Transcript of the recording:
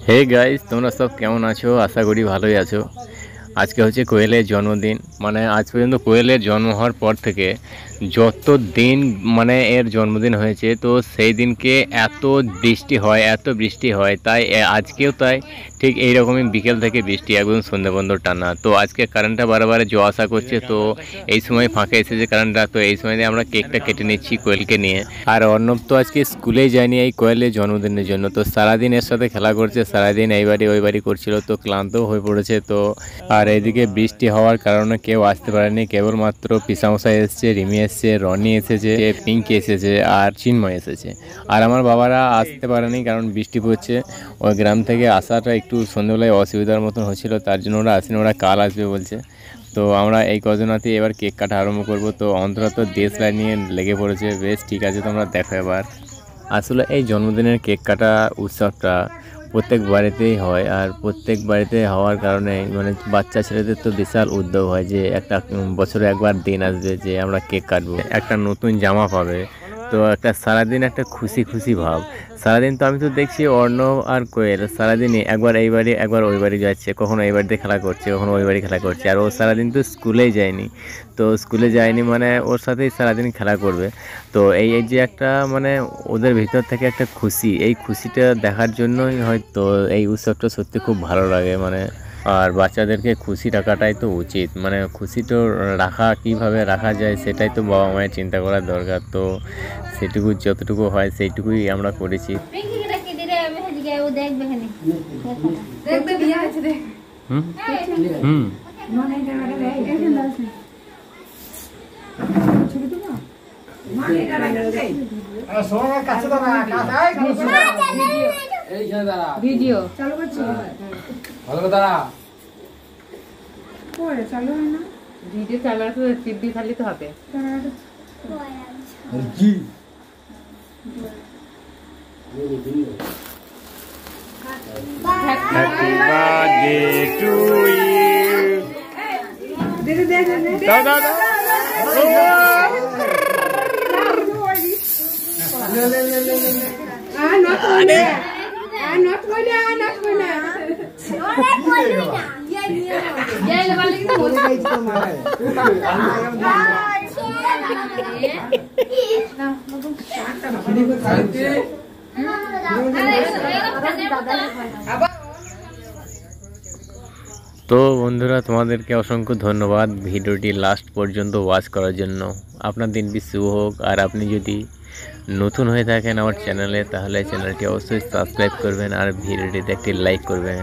Hey guys, তোমরা সব কেমন আছো? আশা করি ভালোই আছো। আজকে হচ্ছে কোয়েলের জন্মদিন। মানে আজ পর্যন্ত কোয়েলের জন্ম হওয়ার পর থেকে যত দিন মানে এর জন্মদিন হয়েছে, তো সেই দিনকে এত বৃষ্টি হয়, তাই আজকেও তাই ঠিক এইরকমই বিকেল থেকে বৃষ্টি একদম সন্ধ্যা পর্যন্ত টানা। তো আজকে কারেন্টটা বারে যাওয়া আসা করছে, তো এই সময় ফাঁকা এসেছে কারেন্টটা, তো এই সময় আমরা কেকটা কেটে নিচ্ছি কোয়েলকে নিয়ে। আর অর্ণব তো আজকে স্কুলেই যায়নি এই কোয়েলের জন্মদিনের জন্য, তো সারাদিন এর সাথে খেলা করছে, সারাদিন এই বাড়ি ওই বাড়ি করছিল, তো ক্লান্তও হয়ে পড়েছে। তো আর এইদিকে বৃষ্টি হওয়ার কারণে কেউ আসতে পারেনি, কেবলমাত্র পিসামশাই এসেছে, রিমি এসেছে, রনি এসেছে, পিঙ্কি এসেছে আর চিন্ময় এসেছে। আর আমার বাবারা আসতে পারেনি কারণ বৃষ্টি পড়ছে। ওই গ্রাম থেকে আসাটা একটু সন্ধ্যেবেলায় অসুবিধার মতন হচ্ছিল, তার জন্য ওরা আসেনি, ওরা কাল আসবে বলছে। তো আমরা এই কজনাতেই এবার কেক কাটা আরম্ভ করব। তো অন্তরা তো দেশলাই নিয়ে লেগে পড়েছে। বেশ ঠিক আছে, তোমরা দেখো এবার। আসলে এই জন্মদিনের কেক কাটা উৎসবটা প্রত্যেক বাড়িতেই হয়, আর প্রত্যেক বাড়িতে হওয়ার কারণে মানে বাচ্চা ছেলেদের তো বিশাল উদ্যোগ হয় যে একটা বছরে একবার দিন আসবে যে আমরা কেক কাটবো, একটা নতুন জামা পাবে। তো একটা সারাদিন একটা খুশি খুশি ভাব। সারাদিন তো আমি তো দেখছি অর্ণব আর কোয়েল সারাদিনই একবার এই বাড়ি একবার ওই বাড়ি যাচ্ছে, কখনো এই বাড়িতে খেলা করছে, কখনো ওই বাড়ি খেলা করছে। আর ও সারাদিন তো স্কুলেই যায়নি, তো স্কুলে যায়নি মানে ওর সাথেই সারাদিন খেলা করবে। তো এই এই যে একটা মানে ওদের ভিতর থেকে একটা খুশি, এই খুশিটা দেখার জন্যই হয়তো এই উৎসবটা সত্যি খুব ভালো লাগে। মানে আর বাচ্চাদেরকে খুশি রাখাটাই তো উচিত, মানে খুশি তো কীভাবে রাখা যায় সেটাই তো বাবা মায়ের চিন্তা করার দরকার। তো সেটুকু যতটুকু হয় সেইটুকুই আমরা করেছি। হুম ভিডিও চালু করছি, ভালো দাঁড়া পরে চালু হয় না ভিডিও ক্যামেরা তো টিপ দিয়ে খালি তো হবে কি হ্যাপি বার্থডে টু ইউ। দে দে দে দে দাদা not going তো বন্ধুরা, তোমাদেরকে অসংখ্য ধন্যবাদ ভিডিওটি লাস্ট পর্যন্ত ওয়াচ করার জন্য। আপনার দিনটি শুভ হোক। আর আপনি যদি নতুন হয়ে থাকেন আমার চ্যানেলে, তাহলে চ্যানেলটি অবশ্যই সাবস্ক্রাইব করবেন আর ভিডিওটিতে একটি লাইক করবেন।